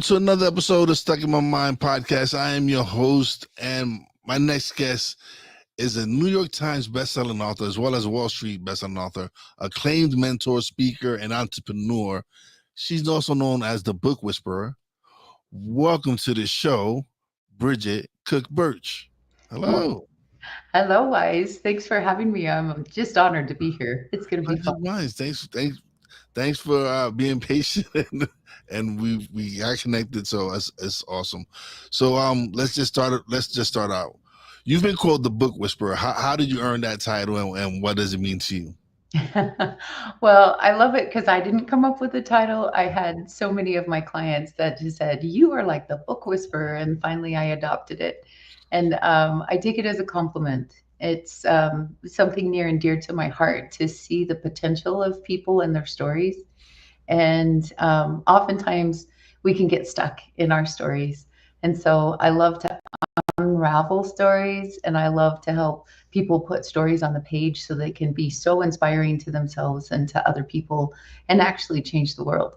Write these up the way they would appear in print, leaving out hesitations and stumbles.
to another episode of Stuck in My Mind podcast. I am your host, and my next guest is a New York Times bestselling author, as well as a Wall Street bestselling author, acclaimed mentor, speaker, and entrepreneur. She's also known as the Book Whisperer. Welcome to the show, Bridget Cook-Burch. Well, Hello. hello, Wise. Thanks for having me. I'm just honored to be here. It's going to be fun. Nice. Thanks for being patient, and we got connected. So it's awesome. So let's just start out. You've been called the Book Whisperer. How did you earn that title, and what does it mean to you? Well, I love it because I didn't come up with the title. I had so many of my clients that just said, "You are like the book whisperer," and finally I adopted it. And I take it as a compliment. It's something near and dear to my heart to see the potential of people and their stories. And oftentimes we can get stuck in our stories. And so I love to unravel stories, and I love to help people put stories on the page so they can be so inspiring to themselves and to other people and actually change the world.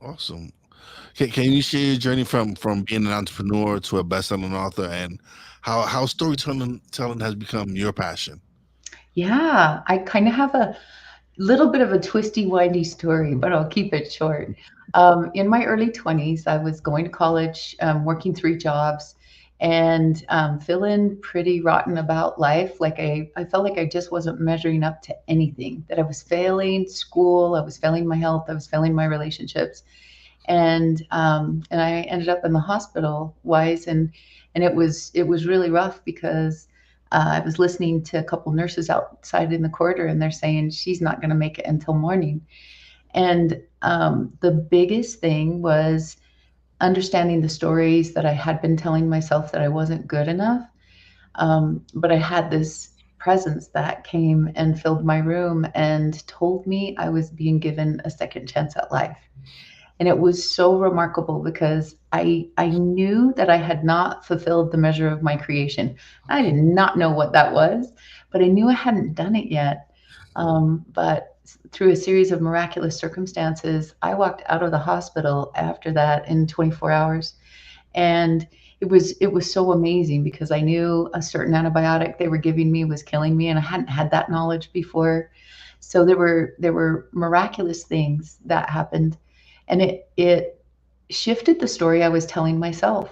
Awesome. Can you share your journey from being an entrepreneur to a best-selling author, and how storytelling has become your passion? Yeah, I kind of have a little bit of a twisty, windy story, but I'll keep it short. In my early 20s, I was going to college, working three jobs, and feeling pretty rotten about life. Like I felt like I just wasn't measuring up to anything, that I was failing school, I was failing my health, I was failing my relationships. And I ended up in the hospital, Wise, and it was really rough because I was listening to a couple nurses outside in the corridor, and they're saying she's not going to make it until morning. And the biggest thing was understanding the stories that I had been telling myself that I wasn't good enough. But I had this presence that came and filled my room and told me I was being given a second chance at life. And it was so remarkable because I knew that I had not fulfilled the measure of my creation. I did not know what that was, but I knew I hadn't done it yet. But through a series of miraculous circumstances, I walked out of the hospital after that in 24 hours. And it was so amazing because I knew a certain antibiotic they were giving me was killing me, and I hadn't had that knowledge before. So there were miraculous things that happened, and it shifted the story I was telling myself,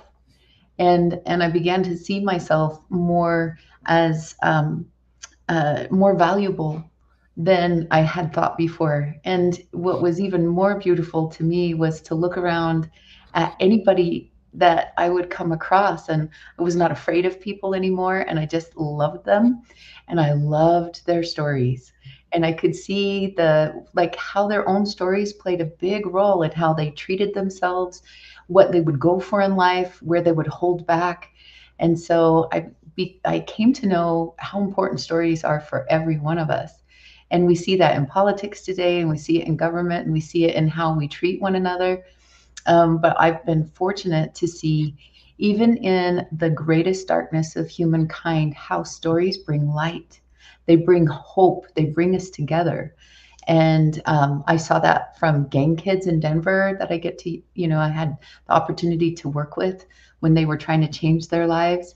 and I began to see myself more as more valuable than I had thought before. And what was even more beautiful to me was to look around at anybody that I would come across, and I was not afraid of people anymore, and I just loved them, and I loved their stories. And I could see the like how their own stories played a big role in how they treated themselves, what they would go for in life, where they would hold back. And so I came to know how important stories are for every one of us. And we see that in politics today, and we see it in government, and we see it in how we treat one another. But I've been fortunate to see, even in the greatest darkness of humankind, how stories bring light. They bring hope. They bring us together. And I saw that from gang kids in Denver that I get to, I had the opportunity to work with when they were trying to change their lives.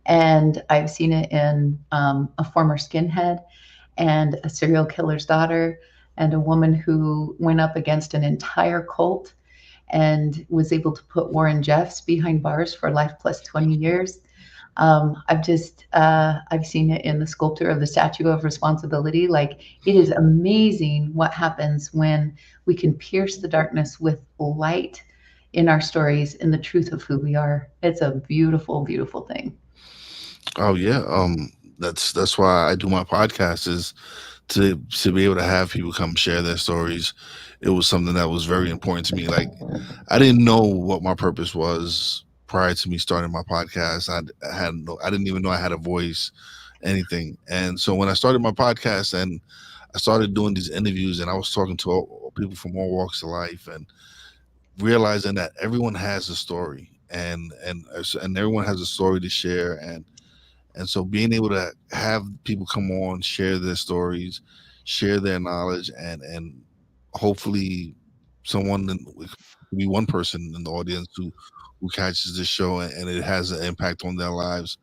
And I've seen it in a former skinhead and a serial killer's daughter and a woman who went up against an entire cult and was able to put Warren Jeffs behind bars for life plus 20 years. I've seen it in the sculptor of the Statue of Responsibility. Like, it is amazing what happens when we can pierce the darkness with light in our stories and the truth of who we are. It's a beautiful, beautiful thing. Oh yeah, that's why I do my podcast, is to be able to have people come share their stories. It was something that was very important to me. Like, I didn't know what my purpose was prior to me starting my podcast. I didn't even know I had a voice, anything. And so when I started my podcast and I started doing these interviews, and I was talking to people from all walks of life, and realizing that everyone has a story, and everyone has a story to share, and so being able to have people come on, share their stories, share their knowledge, and hopefully someone could be one person in the audience who catches this show, and it has an impact on their lives,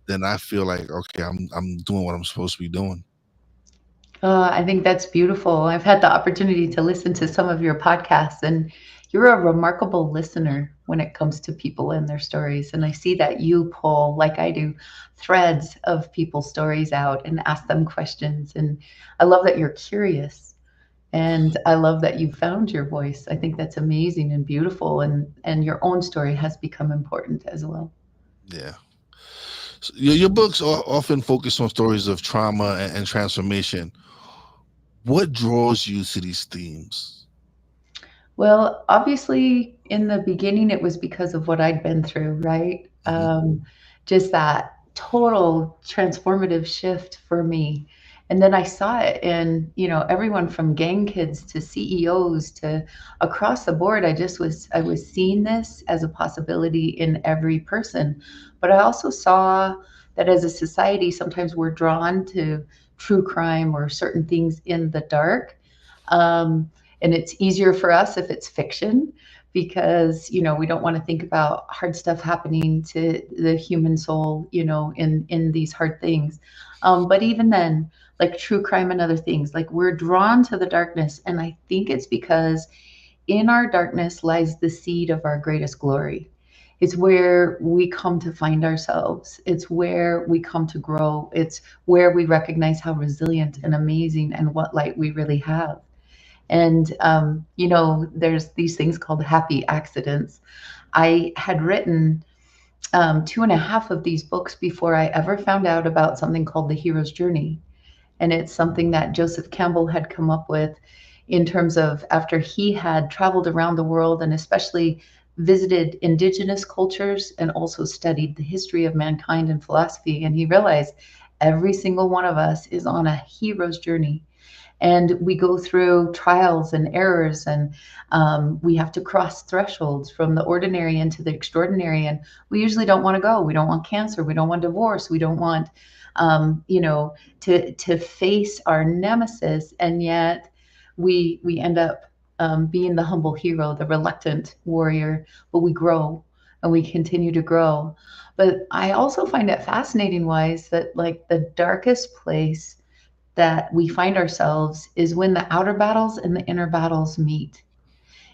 then I feel like, okay, I'm doing what I'm supposed to be doing. I think that's beautiful. I've had the opportunity to listen to some of your podcasts, and you're a remarkable listener when it comes to people and their stories. And I see that you pull, like I do, threads of people's stories out and ask them questions. And I love that you're curious. And I love that you found your voice. I think that's amazing and beautiful. And your own story has become important as well. Yeah. So your books are often focus on stories of trauma and transformation. What draws you to these themes? Well, obviously, in the beginning, it was because of what I'd been through, right? Hmm. Just that total transformative shift for me. And then I saw it in, everyone from gang kids to CEOs to across the board. I was seeing this as a possibility in every person. But I also saw that as a society, sometimes we're drawn to true crime or certain things in the dark. Um, and it's easier for us if it's fiction because we don't want to think about hard stuff happening to the human soul in these hard things, but even then, like true crime and other things, like we're drawn to the darkness, and I think it's because in our darkness lies the seed of our greatest glory. It's where we come to find ourselves. It's where we come to grow. It's where we recognize how resilient and amazing and what light we really have. And, there's these things called happy accidents. I had written two and a half of these books before I ever found out about something called the hero's journey. And it's something that Joseph Campbell had come up with in terms of after he had traveled around the world and especially visited indigenous cultures and also studied the history of mankind and philosophy. And he realized every single one of us is on a hero's journey, and we go through trials and errors, and we have to cross thresholds from the ordinary into the extraordinary, and we usually don't want to go. We don't want cancer, we don't want divorce, we don't want to face our nemesis, and yet we end up being the humble hero, the reluctant warrior, but we grow and we continue to grow. But I also find it fascinating, wise, that like the darkest place that we find ourselves is when the outer battles and the inner battles meet.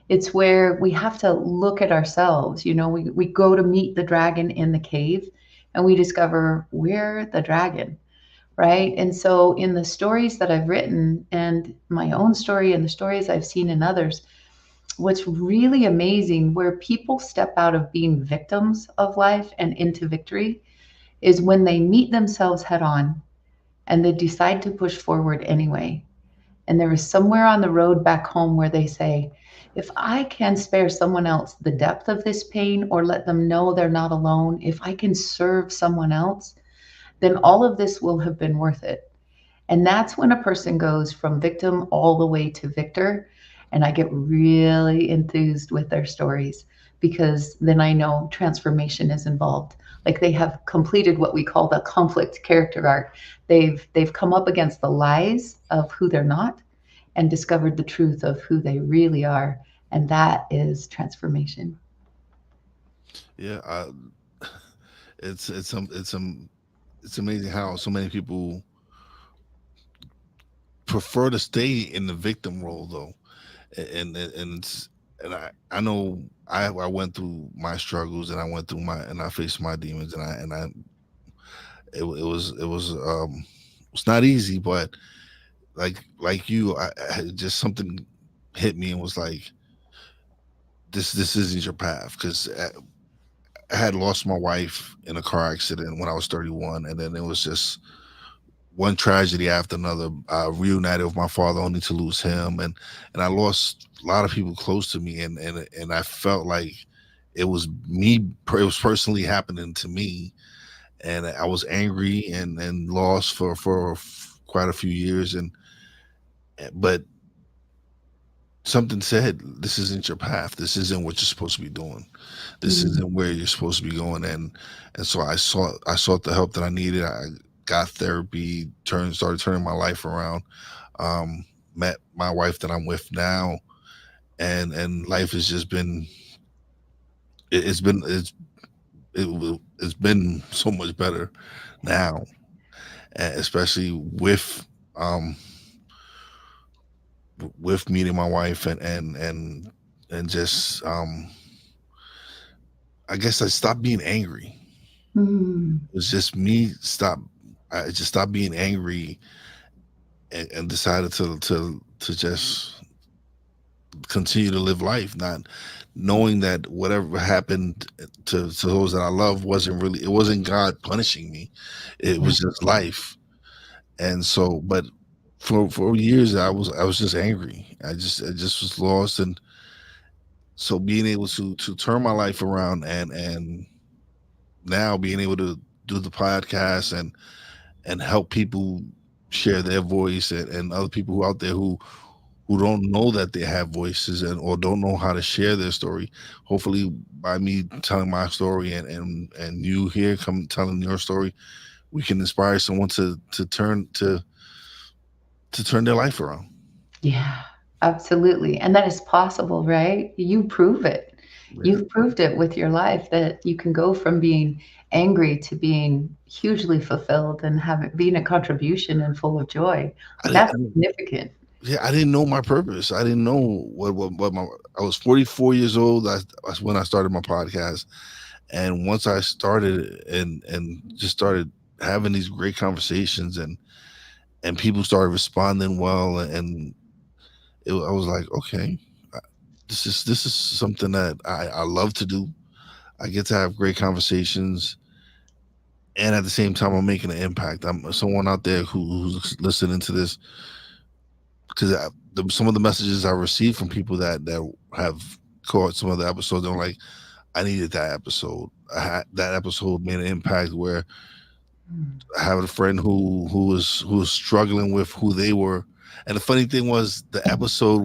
It's where we have to look at ourselves. We go to meet the dragon in the cave and we discover we're the dragon, right? And so, in the stories that I've written and my own story and the stories I've seen in others, what's really amazing where people step out of being victims of life and into victory is when they meet themselves head on and they decide to push forward anyway. And there is somewhere on the road back home where they say, if I can spare someone else the depth of this pain or let them know they're not alone, if I can serve someone else, then all of this will have been worth it. And that's when a person goes from victim all the way to victor. And I get really enthused with their stories because then I know transformation is involved. Like they have completed what we call the conflict character arc. They've come up against the lies of who they're not and discovered the truth of who they really are. And that is transformation. Yeah, it's amazing how so many people prefer to stay in the victim role though, and I know I went through my struggles, and I went through my and I faced my demons, and it's not easy, but like you, just something hit me and was like, this isn't your path, because I had lost my wife in a car accident when I was 31, and then it was just one tragedy after another. I reunited with my father only to lose him, and I lost a lot of people close to me, and I felt like it was me. It was personally happening to me, and I was angry and lost for quite a few years, and but something said, this isn't your path, this isn't what you're supposed to be doing, this Mm, isn't where you're supposed to be going. And so I sought the help that I needed. I got therapy, started turning my life around, met my wife that I'm with now, and life has just been it's been it's been so much better now, especially um with meeting my wife and just I guess I stopped being angry. Mm. It was just me stop I just stopped being angry and decided to just continue to live life, not knowing that whatever happened to those that I love wasn't really, it wasn't God punishing me. It Yeah. was just life. And so, but for years I was just angry. I just was lost. And so being able to turn my life around and now being able to do the podcast and help people share their voice and other people who out there who don't know that they have voices and or don't know how to share their story. Hopefully, by me telling my story and you here come telling your story, we can inspire someone to turn their life around. Yeah, absolutely. And that is possible, right? You prove it. Yeah. You've proved it with your life that you can go from being angry to being hugely fulfilled and have it being a contribution and full of joy. I Like didn't, that's significant. yeah, I didn't know my purpose. I didn't know what my. I was 44 years old. That's when I started my podcast, and once I started and just started having these great conversations and people started responding well I was like, okay, this is something that I love to do. I get to have great conversations, and at the same time, I'm making an impact. I'm someone out there who's listening to this because some of the messages I received from people that have caught some of the episodes. They're like, I needed that episode. That episode made an impact where Mm. I have a friend who was struggling with who they were. And the funny thing was the episode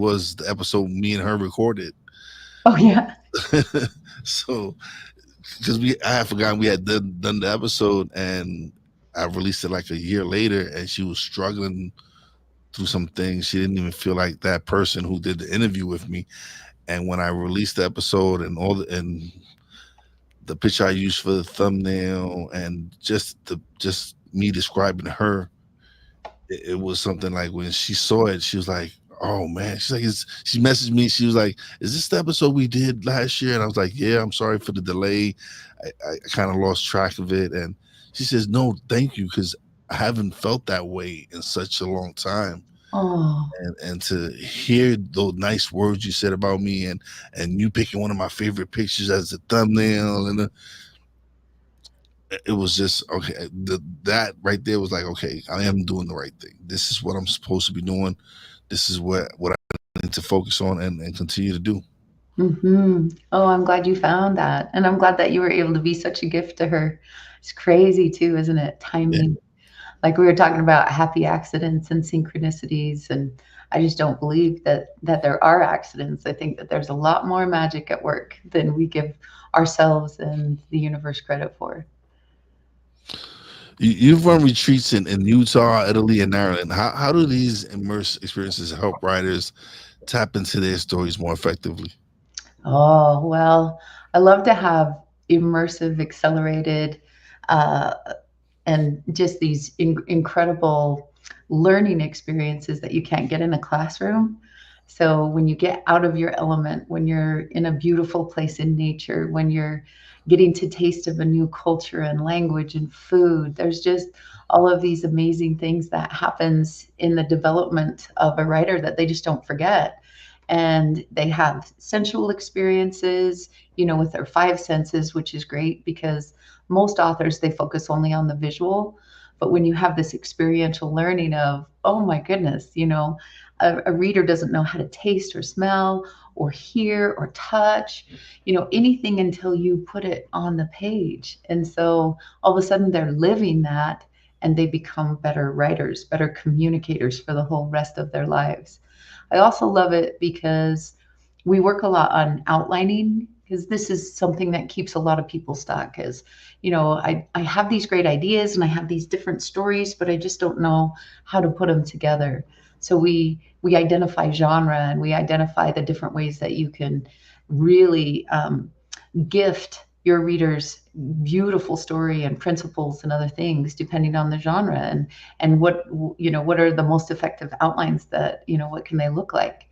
me and her recorded. Oh, yeah. So because I had forgotten we had done the episode and I released it like a year later and she was struggling through some things. She didn't even feel like that person who did the interview with me. And when I released the episode and the picture I used for the thumbnail and just me describing her, it was something like when she saw it, she was like, "Oh man!" She's like, she messaged me. She was like, "Is this the episode we did last year?" And I was like, "Yeah, I'm sorry for the delay. I kind of lost track of it." And she says, "No, thank you, because I haven't felt that way in such a long time." Oh, And to hear those nice words you said about me and you picking one of my favorite pictures as the thumbnail it was just okay. That right there was like, okay, I am doing the right thing. This is what I'm supposed to be doing. This is what I need to focus on and continue to do. hmm. Oh, I'm glad you found that. And I'm glad that you were able to be such a gift to her. It's crazy too, isn't it? Yeah, Timing. Like we were talking about happy accidents and synchronicities, and I just don't believe that there are accidents. I think that there's a lot more magic at work than we give ourselves and the universe credit for. you've run retreats in Utah, Italy, and Ireland. How do these immerse experiences help writers tap into their stories more effectively? Oh, well, I love to have immersive, accelerated, uh, and just these incredible learning experiences that you can't get in a classroom. So when you get out of your element, when you're in a beautiful place in nature, when you're getting to taste of a new culture and language and food, there's just all of these amazing things that happens in the development of a writer that they just don't forget. And they have sensual experiences, with their five senses, which is great because most authors they focus only on the visual. But when you have this experiential learning of, oh my goodness, a reader doesn't know how to taste or smell or hear or touch, anything until you put it on the page. And so all of a sudden they're living that and they become better writers, better communicators for the whole rest of their lives. I also love it because we work a lot on outlining because this is something that keeps a lot of people stuck is, I have these great ideas and I have these different stories, but I just don't know how to put them together. So we we identify genre and we identify the different ways that you can really gift your readers beautiful story and principles and other things depending on the genre, and what, what are the most effective outlines that, what can they look like.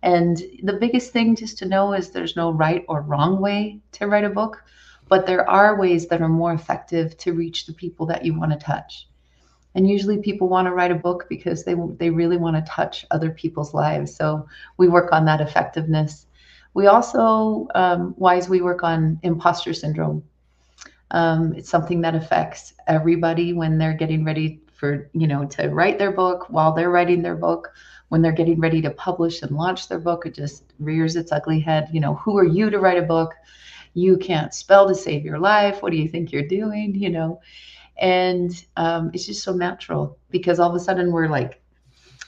And the biggest thing just to know is there's no right or wrong way to write a book, but there are ways that are more effective to reach the people that you want to touch. And usually people want to write a book because they really want to touch other people's lives. So we work on that effectiveness. We also, Wise, we work on imposter syndrome. It's something that affects everybody when they're getting ready for, to write their book, while they're writing their book, when they're getting ready to publish and launch their book, it just rears its ugly head. Who are you to write a book? You can't spell to save your life. What do you think you're doing? And it's just so natural because all of a sudden we're like,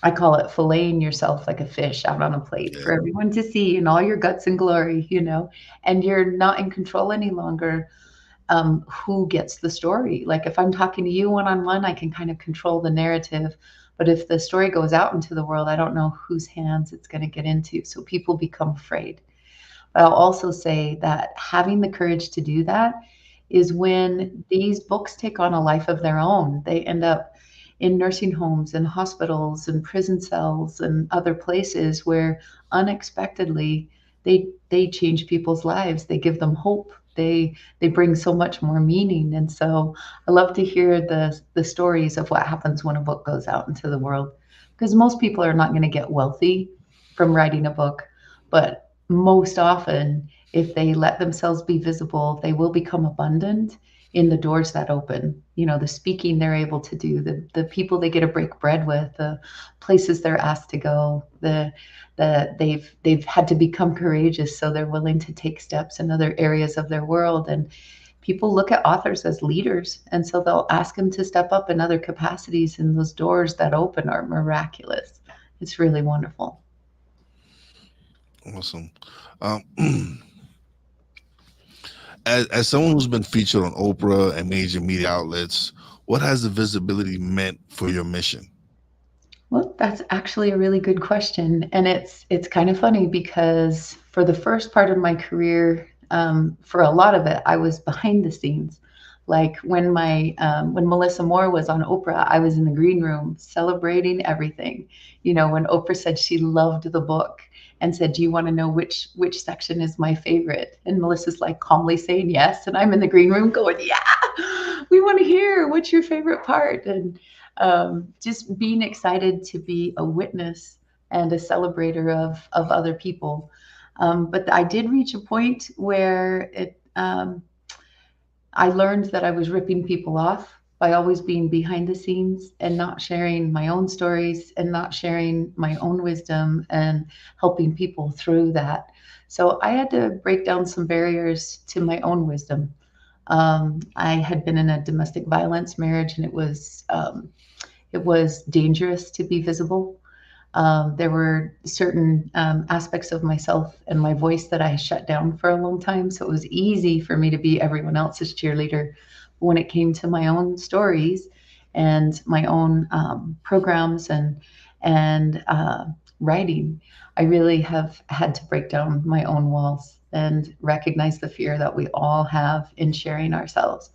I call it filleting yourself like a fish out on a plate Yeah. for everyone to see in all your guts and glory, and you're not in control any longer. Who gets the story? Like if I'm talking to you one on one, I can kind of control the narrative. But if the story goes out into the world, I don't know whose hands it's going to get into. So people become afraid. But I'll also say that having the courage to do that is when these books take on a life of their own. They end up in nursing homes and hospitals and prison cells and other places where unexpectedly they change people's lives. They give them hope. They bring so much more meaning. And so I love to hear the stories of what happens when a book goes out into the world. Because most people are not going to get wealthy from writing a book, but most often, if they let themselves be visible, they will become abundant in the doors that open. The speaking they're able to do, the people they get to break bread with, the places they're asked to go, they've had to become courageous, so they're willing to take steps in other areas of their world. And people look at authors as leaders, and so they'll ask them to step up in other capacities, and those doors that open are miraculous. It's really wonderful. Awesome. Um, as someone who's been featured on Oprah and major media outlets, what has the visibility meant for your mission? Well, that's actually a really good question, and it's kind of funny because for the first part of my career, for a lot of it, I was behind the scenes. Like when Melissa Moore was on Oprah, I was in the green room celebrating everything. When Oprah said she loved the book and said, "Do you want to know which section is my favorite?" And Melissa's like calmly saying yes, and I'm in the green room going, "Yeah, we want to hear what's your favorite part." And just being excited to be a witness and a celebrator of other people. But I did reach a point where I learned that I was ripping people off by always being behind the scenes and not sharing my own stories and not sharing my own wisdom and helping people through that. So I had to break down some barriers to my own wisdom. I had been in a domestic violence marriage, and it was dangerous to be visible. There were certain aspects of myself and my voice that I shut down for a long time. So it was easy for me to be everyone else's cheerleader. But when it came to my own stories and my own programs and writing, I really have had to break down my own walls and recognize the fear that we all have in sharing ourselves,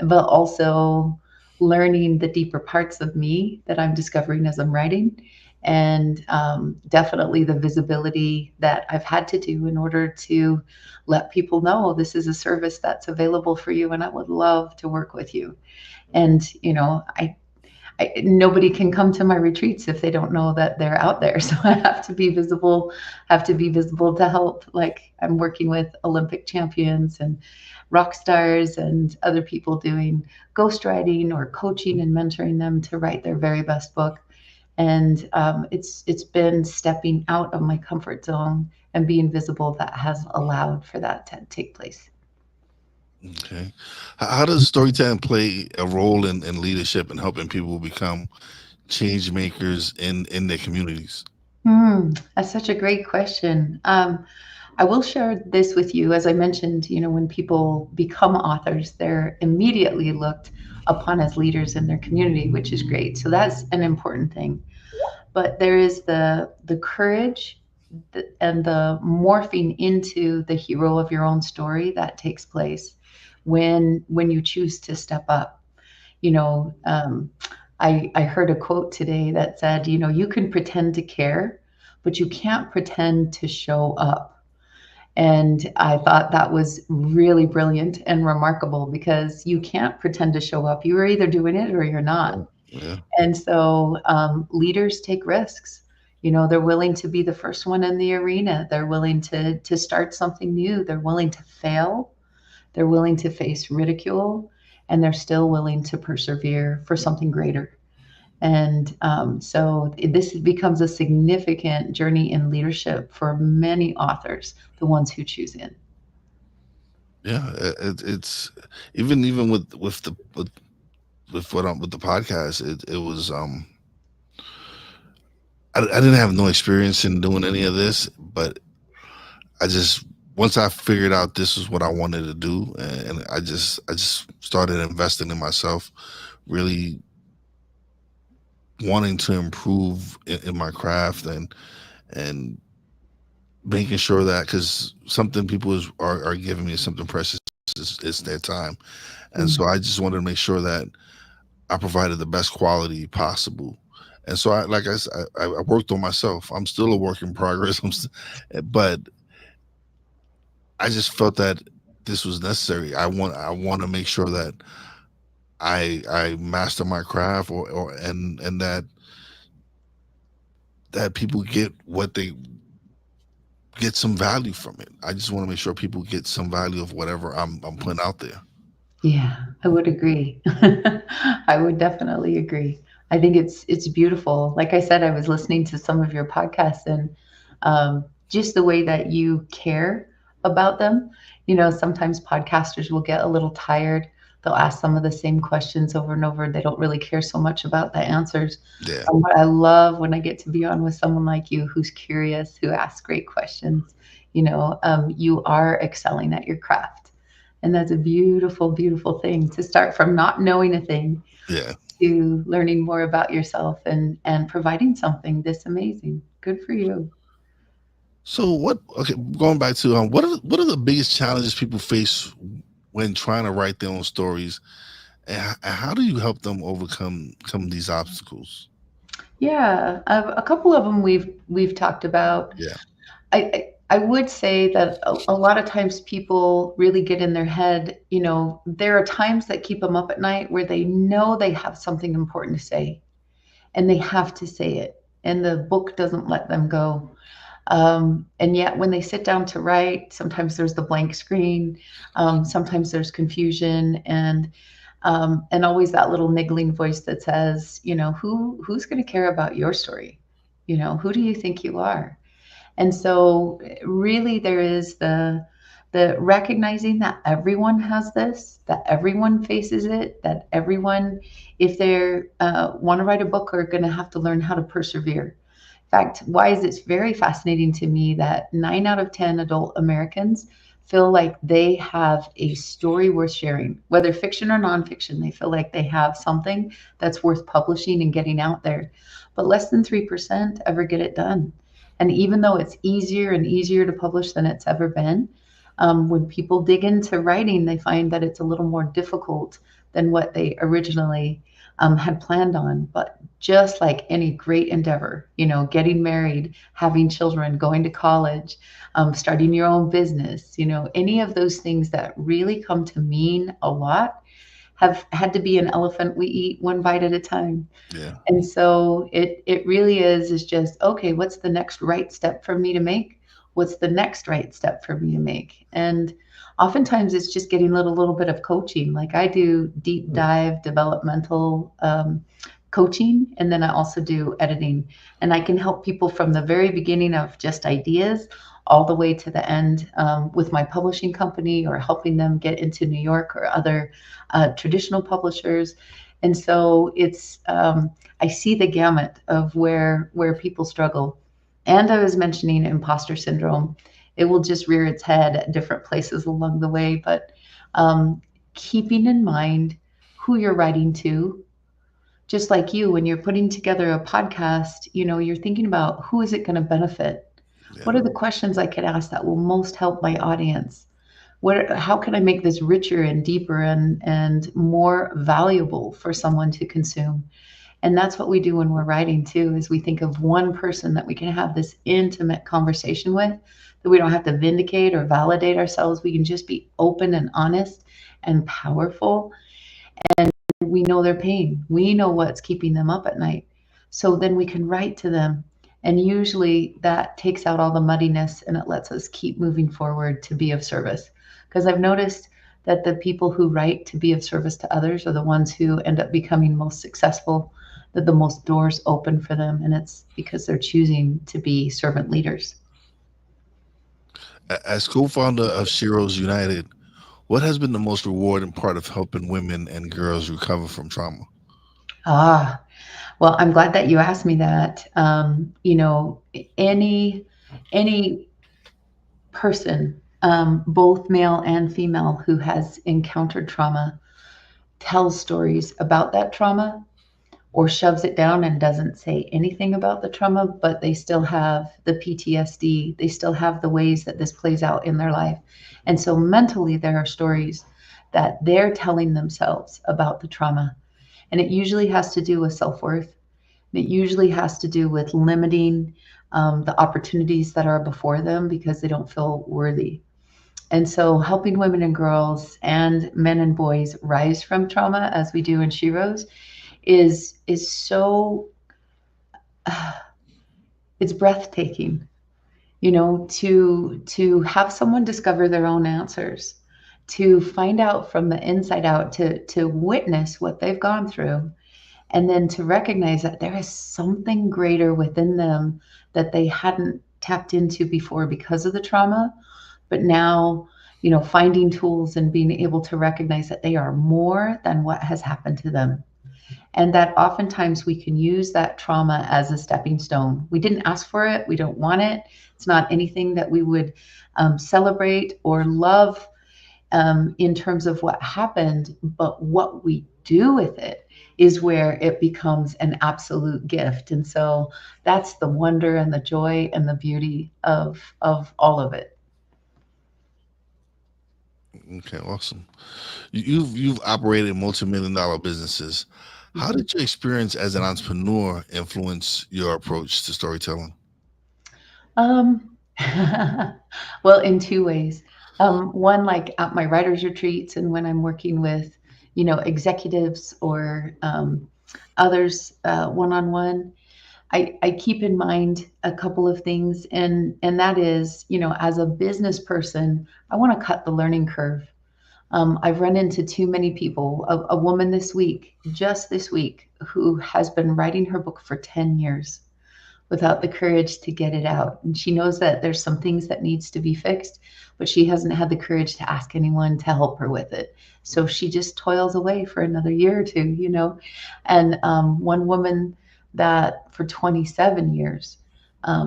but also learning the deeper parts of me that I'm discovering as I'm writing, and definitely the visibility that I've had to do in order to let people know this is a service that's available for you, and I would love to work with you. And nobody can come to my retreats if they don't know that they're out there. So I have to be visible, to help. Like I'm working with Olympic champions and rock stars and other people doing ghostwriting or coaching and mentoring them to write their very best book. And it's been stepping out of my comfort zone and being visible that has allowed for that to take place. Okay. How does storytelling play a role in leadership and helping people become change makers in their communities? That's such a great question. I will share this with you. As I mentioned, when people become authors, they're immediately looked upon as leaders in their community, which is great. So that's an important thing. but there is the courage and the morphing into the hero of your own story that takes place when you choose to step up. You know, I heard a quote today that said, you know, you can pretend to care, but you can't pretend to show up. And I thought that was really brilliant and remarkable because you can't pretend to show up. You are either doing it or you're not. Yeah. Yeah. And so leaders take risks. You know, they're willing to be the first one in the arena. They're willing to start something new. They're willing to fail. They're willing to face ridicule, and they're still willing to persevere for something greater. And so this becomes a significant journey in leadership for many authors, the ones who choose in. Yeah. It's even with what with the podcast. It was I didn't have no experience in doing any of this, but I just once I figured out this is what I wanted to do, and I just started investing in myself, really wanting to improve in my craft, and making sure that because something people are giving me something precious is their time, and so Mm. I just wanted to make sure that I provided the best quality possible. And so like I said, I worked on myself. I'm still a work in progress. But I just felt that this was necessary. I want to make sure that I master my craft, or and that people get what they get some value from it. I just want to make sure people get some value of whatever I'm putting out there. Yeah, I would agree. I would definitely agree. I think it's beautiful. Like I said, I was listening to some of your podcasts, and just the way that you care about them. You know, sometimes podcasters will get a little tired. They'll ask some of the same questions over and over. They don't really care so much about the answers. Yeah, But I love when I get to be on with someone like you who's curious, who asks great questions. You know, you are excelling at your craft. And that's a beautiful, beautiful thing to start from not knowing a thing yeah. to learning more about yourself and providing something this amazing. Good for you. So what? Okay, going back to what are the biggest challenges people face when trying to write their own stories, and how do you help them overcome these obstacles? Yeah, a couple of them we've talked about. Yeah, I would say that a lot of times people really get in their head. You know, there are times that keep them up at night where they know they have something important to say and they have to say it, and the book doesn't let them go. And yet, when they sit down to write, sometimes there's the blank screen, sometimes there's confusion, and always that little niggling voice that says, you know, who's going to care about your story? You know, who do you think you are? And so, really, there is the recognizing that everyone has this, that everyone faces it, that everyone, if they're want to write a book, are going to have to learn how to persevere. In fact, why is it very fascinating to me that 9 out of 10 adult Americans feel like they have a story worth sharing, whether fiction or nonfiction. They feel like they have something that's worth publishing and getting out there. But less than 3% ever get it done. And even though it's easier and easier to publish than it's ever been, when people dig into writing, they find that it's a little more difficult than what they originally had planned on. But just like any great endeavor, you know, getting married, having children, going to college, starting your own business, you know, any of those things that really come to mean a lot have had to be an elephant we eat one bite at a time. yeah, And so it really is just, okay, what's the next right step for me to make? What's the next right step for me to make? And oftentimes it's just getting a little bit of coaching. Like I do deep dive developmental coaching, and then I also do editing. And I can help people from the very beginning of just ideas all the way to the end with my publishing company, or helping them get into New York or other traditional publishers. And so it's I see the gamut of where people struggle. And I was mentioning imposter syndrome. It will just rear its head at different places along the way, but um, keeping in mind who you're writing to, Just like you, when you're putting together a podcast, you're thinking about who is it going to benefit? Yeah. What are the questions I could ask that will most help my audience? How can I make this richer and deeper and more valuable for someone to consume? And that's what we do when we're writing too, is we think of one person that we can have this intimate conversation with, that we don't have to vindicate or validate ourselves. We can just be open and honest and powerful. And we know their pain. We know what's keeping them up at night. So then we can write to them. And usually that takes out all the muddiness and it lets us keep moving forward to be of service. Because I've noticed that the people who write to be of service to others are the ones who end up becoming most successful, that the most doors open for them. And it's because they're choosing to be servant leaders. As co-founder of SHEROES United, what has been the most rewarding part of helping women and girls recover from trauma? Ah, well, I'm glad that you asked me that. Any person, both male and female, who has encountered trauma tells stories about that trauma or shoves it down and doesn't say anything about the trauma, but they still have the PTSD. They still have the ways that this plays out in their life. And so mentally, there are stories that they're telling themselves about the trauma. And it usually has to do with self worth. It usually has to do with limiting the opportunities that are before them because they don't feel worthy. And so, helping women and girls and men and boys rise from trauma, as we do in Sheroes, is so it's breathtaking. To have someone discover their own answers, to find out from the inside out, to witness what they've gone through, and then to recognize that there is something greater within them that they hadn't tapped into before because of the trauma, but now, finding tools and being able to recognize that they are more than what has happened to them, and that oftentimes we can use that trauma as a stepping stone. We didn't ask for it, we don't want it, it's not anything that we would celebrate or love in terms of what happened, but what we do with it is where it becomes an absolute gift. And so that's the wonder and the joy and the beauty of all of it. Okay, awesome. You've operated multi-million-dollar businesses. How Mhm. did your experience as an entrepreneur influence your approach to storytelling? Um, well, in two ways. One, like at my writers' retreats and when I'm working with, executives or others one on one, I keep in mind a couple of things, and that is, as a business person, I want to cut the learning curve. I've run into too many people. A woman this week, just this week, who has been writing her book for 10 years without the courage to get it out. And she knows that there's some things that needs to be fixed, but she hasn't had the courage to ask anyone to help her with it. So she just toils away for another year or two. And one woman that for 27 years,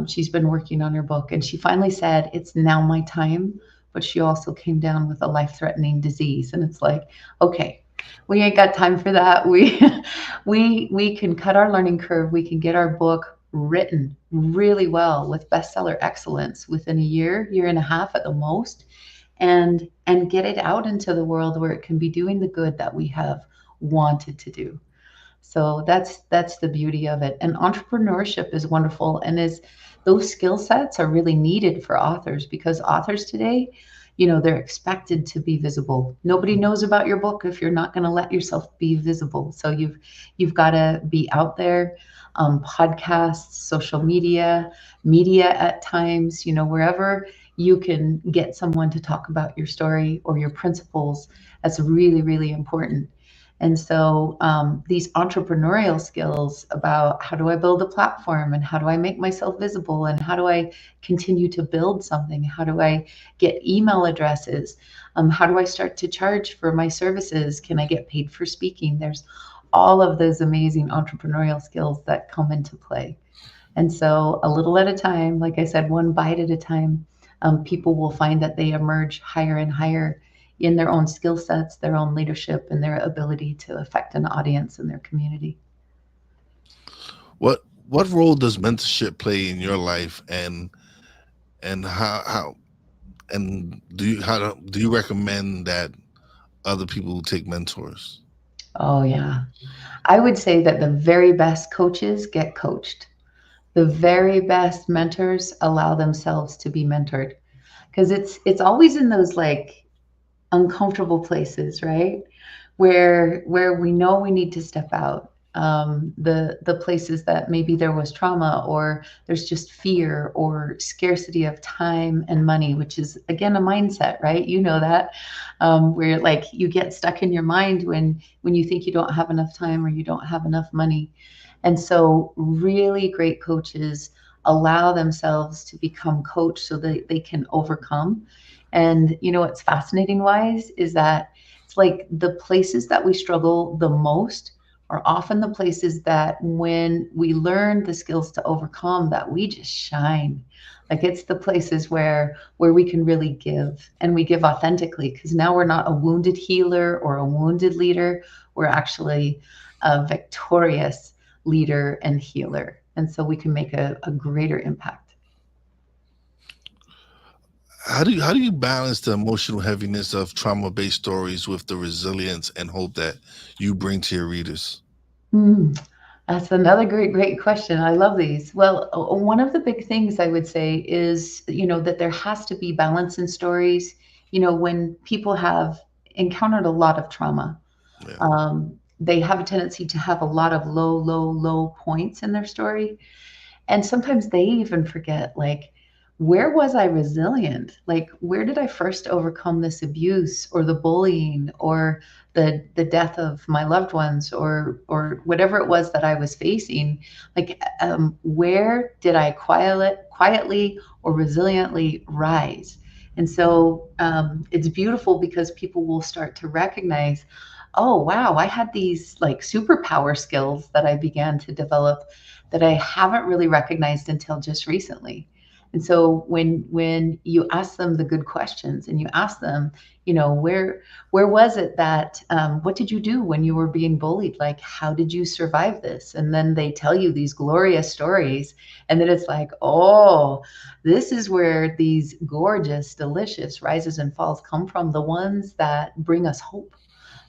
she's been working on her book, and she finally said, "It's now my time." But she also came down with a life-threatening disease, and it's like, okay, we ain't got time for that. We can cut our learning curve. We can get our book written really well with bestseller excellence within a year and a half at the most, and get it out into the world where it can be doing the good that we have wanted to do. So that's the beauty of it. And entrepreneurship is wonderful, and is those skill sets are really needed for authors, because authors today, they're expected to be visible. Nobody knows about your book if you're not going to let yourself be visible. So you've got to be out there, podcasts, social media at times, wherever you can get someone to talk about your story or your principles. That's really, really important. And so these entrepreneurial skills about how do I build a platform, and how do I make myself visible, and how do I continue to build something? How do I get email addresses? How do I start to charge for my services? Can I get paid for speaking? There's all of those amazing entrepreneurial skills that come into play. And so, a little at a time, like I said, one bite at a time, people will find that they emerge higher and higher in their own skill sets, their own leadership, and their ability to affect an audience in their community. What role does mentorship play in your life, and how and do you recommend that other people take mentors? Oh, yeah. I would say that the very best coaches get coached. The very best mentors allow themselves to be mentored because it's always in those like uncomfortable places, right? Where we know we need to step out. The places that maybe there was trauma or there's just fear or scarcity of time and money, which is again a mindset, right? You know that, where like you get stuck in your mind when you think you don't have enough time or you don't have enough money. And so really great coaches allow themselves to become coached so that they can overcome. And you know what's fascinating wise is that it's like the places that we struggle the most are often the places that when we learn the skills to overcome that we just shine. Like it's the places where we can really give and we give authentically because now we're not a wounded healer or a wounded leader. We're actually a victorious leader and healer. And so we can make a greater impact. How do you balance the emotional heaviness of trauma based stories with the resilience and hope that you bring to your readers? Mm, that's another great question. I love these. Well, one of the big things I would say is, you know, that there has to be balance in stories. You know, when people have encountered a lot of trauma, Yeah. they have a tendency to have a lot of low points in their story. And sometimes they even forget, like, where was I resilient? Like, where did I first overcome this abuse or the bullying or the death of my loved ones or whatever it was that I was facing? Like, where did I quietly or resiliently rise? And so it's beautiful because people will start to recognize, oh wow, I had these like superpower skills that I began to develop that I haven't really recognized until just recently. And so when you ask them the good questions and you ask them, you know, where was it that what did you do when you were being bullied? Like, how did you survive this? And then they tell you these glorious stories, and then it's like, oh, this is where these gorgeous, delicious rises and falls come from. The ones that bring us hope,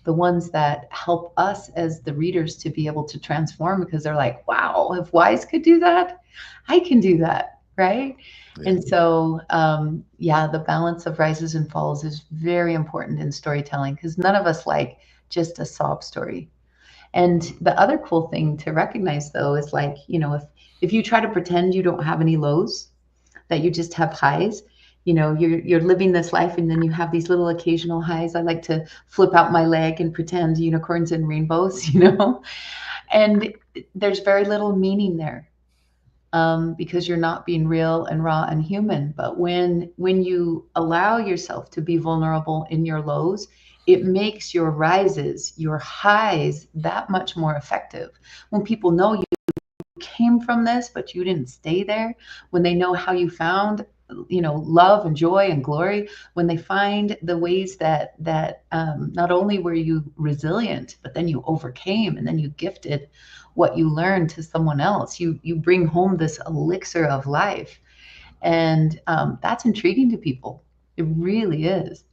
the ones that help us as the readers to be able to transform because they're like, wow, if Wise could do that, I can do that. Right. Yeah. And so, yeah, the balance of rises and falls is very important in storytelling because none of us like just a sob story. And the other cool thing to recognize, though, is like, you know, if you try to pretend you don't have any lows, that you just have highs. You know, you're living this life and then you have these little occasional highs. I like to flip out my leg and pretend unicorns and rainbows, you know, and there's very little meaning there, because you're not being real and raw and human. But when you allow yourself to be vulnerable in your lows, it makes your rises, your highs, that much more effective. When people know you came from this, but you didn't stay there, when they know how you found, you know, love and joy and glory, when they find the ways that not only were you resilient, but then you overcame and then you gifted what you learned to someone else. You bring home this elixir of life, and that's intriguing to people. It really is.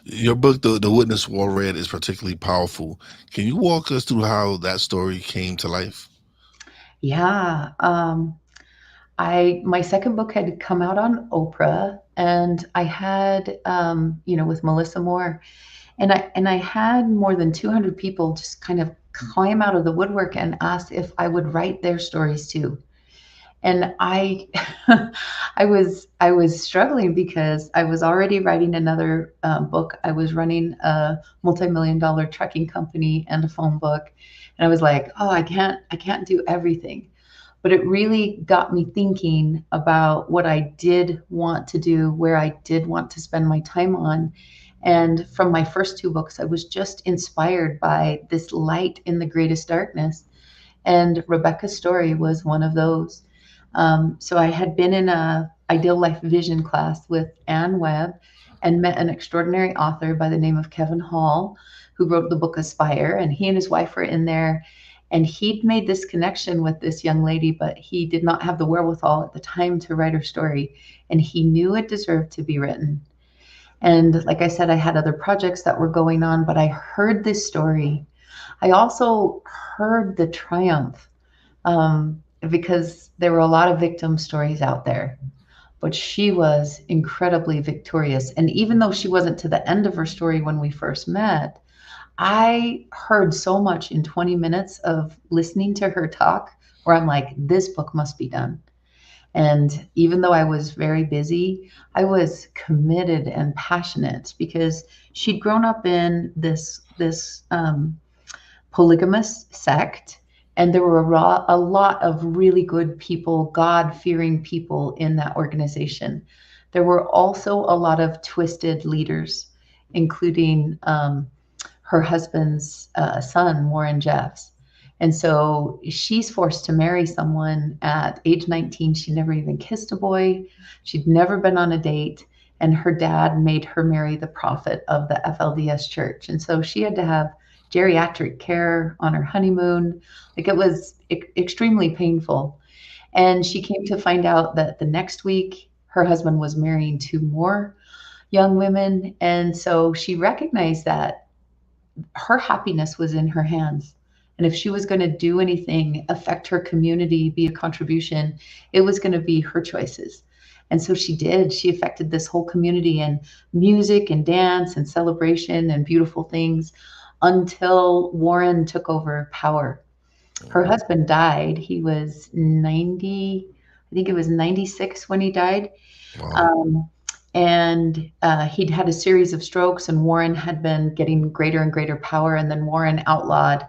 Your book, the Witness War Red, is particularly powerful. Can you walk us through how that story came to life? Yeah. I my second book had come out on Oprah, and I had, you know, with Melissa Moore, and I had more than 200 people just kind of climb out of the woodwork and ask if I would write their stories too. And I, I was struggling because I was already writing another book. I was running a multi-million-dollar trucking company and a phone book, and I was like, oh, I can't do everything. But it really got me thinking about what I did want to do, where I did want to spend my time on. And from my first two books, I was just inspired by this light in the greatest darkness. And Rebecca's story was one of those. So I had been in a Ideal Life Vision class with Anne Webb and met an extraordinary author by the name of Kevin Hall, who wrote the book Aspire. And he and his wife were in there. And he'd made this connection with this young lady, but he did not have the wherewithal at the time to write her story. And he knew it deserved to be written. And like I said, I had other projects that were going on, but I heard this story. I also heard the triumph, because there were a lot of victim stories out there, but she was incredibly victorious. And even though she wasn't to the end of her story when we first met, I heard so much in 20 minutes of listening to her talk where I'm like, this book must be done. And even though I was very busy, I was committed and passionate because she'd grown up in this polygamous sect, and there were a lot of really good people, God fearing people in that organization. There were also a lot of twisted leaders, including her husband's son, Warren Jeffs. And so she's forced to marry someone at age 19. She never even kissed a boy. She'd never been on a date. And her dad made her marry the prophet of the FLDS church. And so she had to have geriatric care on her honeymoon. Like, it was extremely painful. And she came to find out that the next week her husband was marrying two more young women. And so she recognized that her happiness was in her hands. And if she was going to do anything, affect her community, be a contribution, it was going to be her choices. And so she did. She affected this whole community in music and dance and celebration and beautiful things until Warren took over power. Her husband died. He was 90, I think it was 96 when he died. Wow. Um, and he'd had a series of strokes, and Warren had been getting greater and greater power. And then Warren outlawed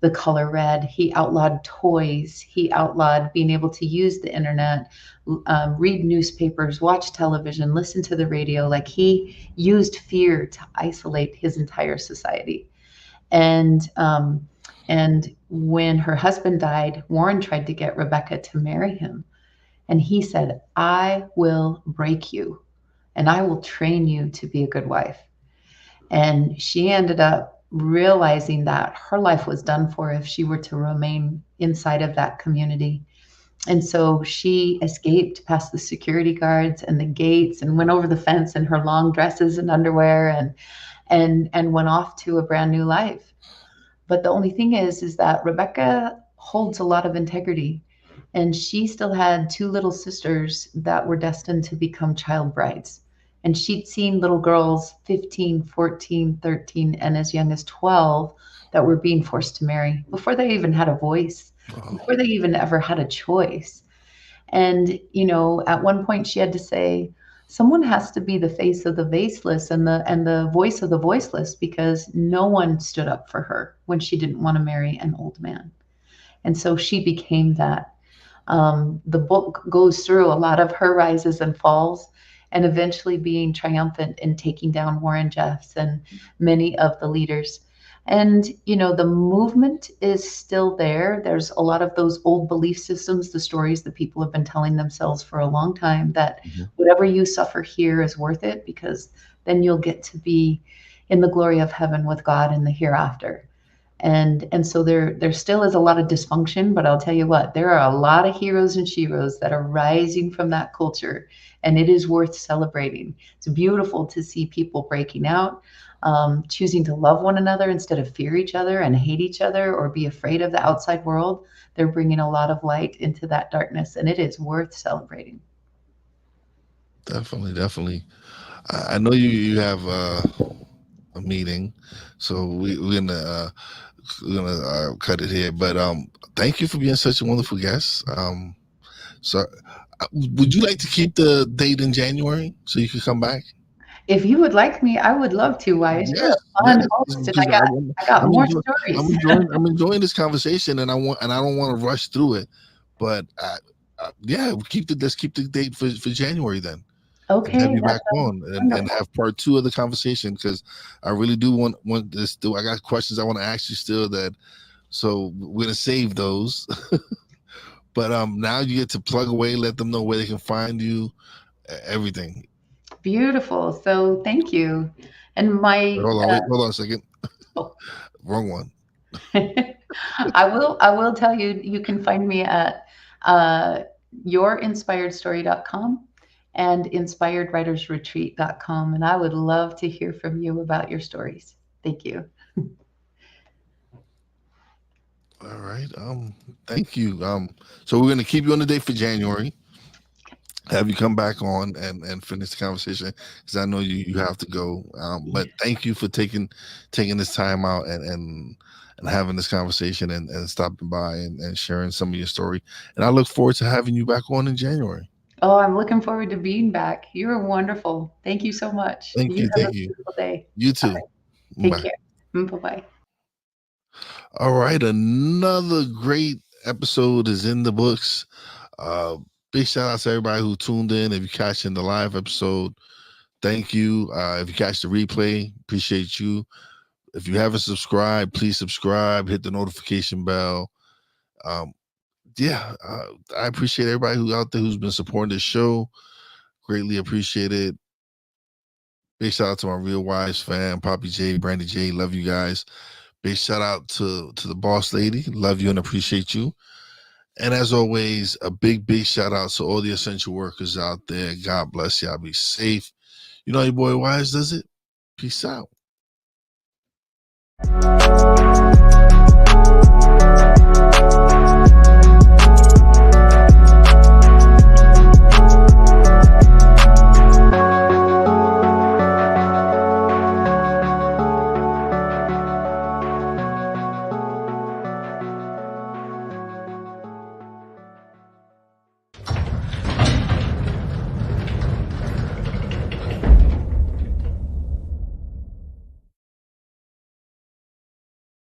the color red. He outlawed toys. He outlawed being able to use the internet, read newspapers, watch television, listen to the radio. Like, he used fear to isolate his entire society. And and when her husband died, Warren tried to get Rebecca to marry him. And he said, I will break you and I will train you to be a good wife. And she ended up realizing that her life was done for if she were to remain inside of that community. And so she escaped past the security guards and the gates and went over the fence in her long dresses and underwear, and went off to a brand new life. But the only thing is that Rebecca holds a lot of integrity, and she still had two little sisters that were destined to become child brides. And she'd seen little girls 15, 14, 13, and as young as 12 that were being forced to marry before they even had a voice, Wow. before they even ever had a choice. And, at one point she had to say, someone has to be the face of the faceless and the voice of the voiceless, because no one stood up for her when she didn't want to marry an old man. And so she became that. The book goes through a lot of her rises and falls, and eventually being triumphant in taking down Warren Jeffs and many of the leaders. And, the movement is still there. There's a lot of those old belief systems, the stories that people have been telling themselves for a long time, that Mhm. whatever you suffer here is worth it, because then you'll get to be in the glory of heaven with God in the hereafter. And so there still is a lot of dysfunction, but I'll tell you what, there are a lot of heroes and sheroes that are rising from that culture, and it is worth celebrating. It's beautiful to see people breaking out, choosing to love one another instead of fear each other and hate each other or be afraid of the outside world. They're bringing a lot of light into that darkness, and it is worth celebrating. Definitely, definitely. I know you have a meeting, so we're gonna cut it here. But thank you for being such a wonderful guest. So would you like to keep the date in January so you could come back? If you would like me, I would love to, Wise. You're Yes, a yes, fun host, and because I got I'm more enjoying stories. I'm enjoying this conversation, and I don't want to rush through it, but yeah, let's keep the date for January then, and have Okay, you that back sounds on and wonderful. have part two of the conversation, because I really do want this. Still, I got questions I want to ask you still, that so we're gonna save those. But now you get to plug away, let them know where they can find you, everything. Beautiful. So thank you. And my Hold on, wait, hold on a second. oh, Wrong one. I will tell you, you can find me at uh, yourinspiredstory.com and inspiredwritersretreat.com. And I would love to hear from you about your stories. Thank you. All right. Thank you. So we're gonna keep you on the date for January. Have you come back on and finish the conversation because I know you have to go. But thank you for taking this time out and having this conversation and stopping by and sharing some of your story. And I look forward to having you back on in January. Oh, I'm looking forward to being back. You're wonderful. Thank you so much. Thank You you. have a Thank you. beautiful day. You All too. right. Take Bye. care. Bye bye. All right. Another great episode is in the books. Uh, Big shout out to everybody who tuned in. If you catching the live episode, thank you. If you catch the replay, appreciate you. If you haven't subscribed, please subscribe, hit the notification bell. Um, yeah, I appreciate everybody who out there who's been supporting this show. Greatly appreciate it. Big shout out to my Real Wise fan, Poppy J, Brandy J. Love you guys. Big shout out to the boss lady. Love you and appreciate you. And as always, a big shout out to all the essential workers out there. God bless y'all. Be safe. You know your boy Wise does it. Peace out.